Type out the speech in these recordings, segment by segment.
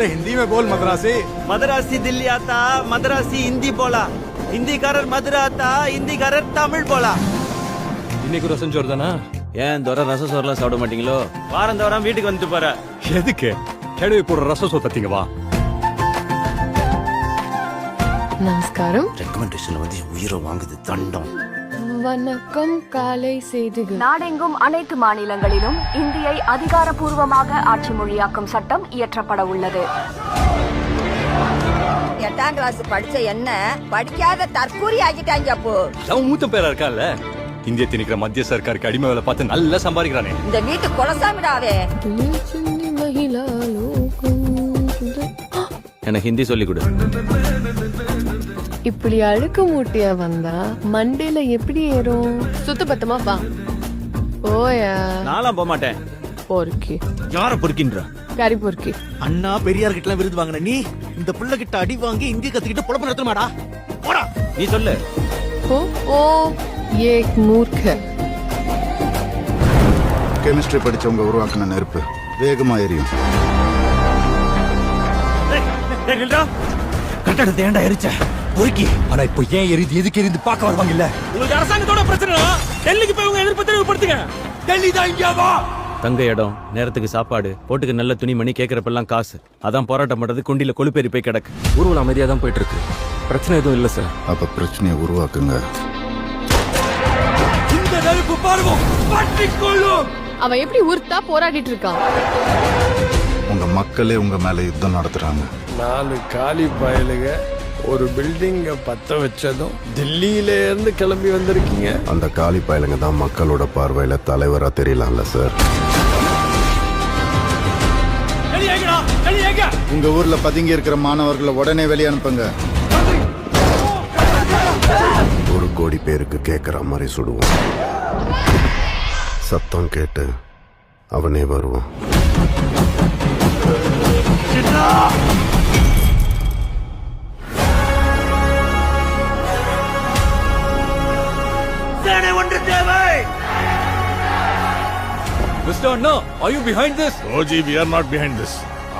अरे हिंदी में बोल मद्रासी। मद्रासी दिल्ली आता, मद्रासी हिंदी बोला, हिंदीக்காரர் மதுரை आता, हिंदीக்காரர் தமிழ் போலா. இன்னைக்கு ரசம் சோறு தானா? ஏன் தோற ரசம் சோறுலாம் சாப்பிட மாட்டீங்களோ? வாரம் தோறும் வீட்டுக்கு வந்துட்டு போற. எதுக்கு? கேடுவி போடுற ரசம் சோறு தத்தீங்க வா. நமஸ்காரம். ரெக்கமெண்டேஷன்ல வந்து உயிரை வாங்குது தண்டம். வணக்கம். காலை செய்திகள். நாடெங்கும் அனைத்து மாநிலங்களிலும் இந்தியை அதிகாரப்பூர்வமாக ஆட்சி மொழியாக்கும் சட்டம் இயற்றப்பட உள்ளது. 8ஆம் கிளாஸ் படிச்ச என்ன படிக்காத தற்கூரி ஆகிட்டாங்க. அப்போ அவன் மூத்த பேரா இருக்கான்ல, இந்திய திணிக்கிற மத்திய சர்க்காருக்கு அடிமை வேலை பார்த்து நல்லா சம்பாதிக்கிறானே. இந்த வீட்டு குலசாமிடாவே. எனக்கு ஹிந்தி சொல்லி கொடு. இப்படி அழுக்க மூட்டியா வந்தா மண்டேல எப்படி ஏறும்? சுத்த பத்தமா வா. ஓயா. நான்லாம் போக மாட்டேன். பொறுக்கி. யார பொறுக்கின்ற? கறி பொறுக்கி. அண்ணா பெரியார் கிட்ட விருது வாங்கின நீ இந்த புள்ள கிட்ட அடி வாங்கி இந்திய கத்துக்கிட்டு பொழப்பு நடத்தமாடா. போடா நீ சொல்லு. ஓ ஓ ஏக் மூர்க்க. கெமிஸ்ட்ரி படிச்சவங்க உருவாக்கின நெருப்பு வேகமா எரியும். கட்டடத்தை ஏண்டா எரிச்ச? பொறுக்கி. ஆனா இப்போ ஏன் எரியுது, எதுக்கு எரியுது பார்க்க வருவாங்க இல்ல? உங்களுக்கு அரசாங்கத்தோட பிரச்சனை, டெல்லிக்கு போய் உங்க எதிர்ப்பு தெரிவிப்படுத்துங்க. டெல்லி தான் இங்க வா. தங்க இடம், நேரத்துக்கு சாப்பாடு, போட்டுக்கு நல்ல துணிமணி, கேட்கறப்பெல்லாம் காசு. அதான் போராட்டம் பண்றது குண்டில கொழுப்பேறி போய் கிடக்கு. ஊர்வலம் அமைதியா தான் போயிட்டு இருக்கு. பிரச்சனை எதுவும் இல்ல சார். அப்ப பிரச்சனையை உருவாக்குங்க. இந்த நெருப்பு பார்வோம் பற்றிக்கொள்ளும். அவன் எப்படி உருத்தா போராடிட்டு இருக்கான்? உங்க மக்களே உங்க மேல யுத்தம் நடத்துறாங்க. 4 காலி பயலுக ஒரு பில்டிங்க பத்த வச்சதும் தில்லியில இருந்து கிளம்பி வந்திருக்கீங்க. அந்த காலி பயலுங்க தான் மக்களோட பார்வையில தலைவரா தெரியலாம்ல சார். உங்க ஊர்ல பதுங்கி இருக்கிற மாணவர்களை உடனே வெளியே அனுப்புங்க. 1 கோடி பேருக்கு கேட்கிற மாதிரி சுடுவோம். சத்தம் கேட்டு அவனே வருவான். Mr. Anna, are you behind this? No ji, we are not behind this.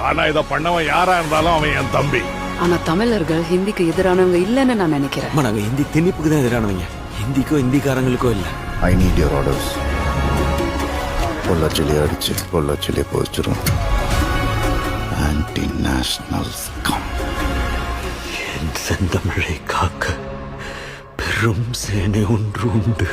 ஆனா இத பண்ணவன் யாரா இருந்தாலும் அவன் என் தம்பி. ஆனா தமிழர்கள் ஹிந்திக்கு எதிரானவங்க இல்லன்னு நான் நினைக்கிறேன். நாங்க ஹிந்தி திணிப்புக்கு தான் எதிரானவங்க, ஹிந்திக்கோ ஹிந்திக்காரங்களுக்கோ இல்ல. I need your orders. பொள்ளாச்சிலே அடிச்சு பொள்ளாச்சிலே போச்சிரும். Anti national scum. என் செந்தமிழை காக்க பெரும் சேனை ஒன்று உண்டு.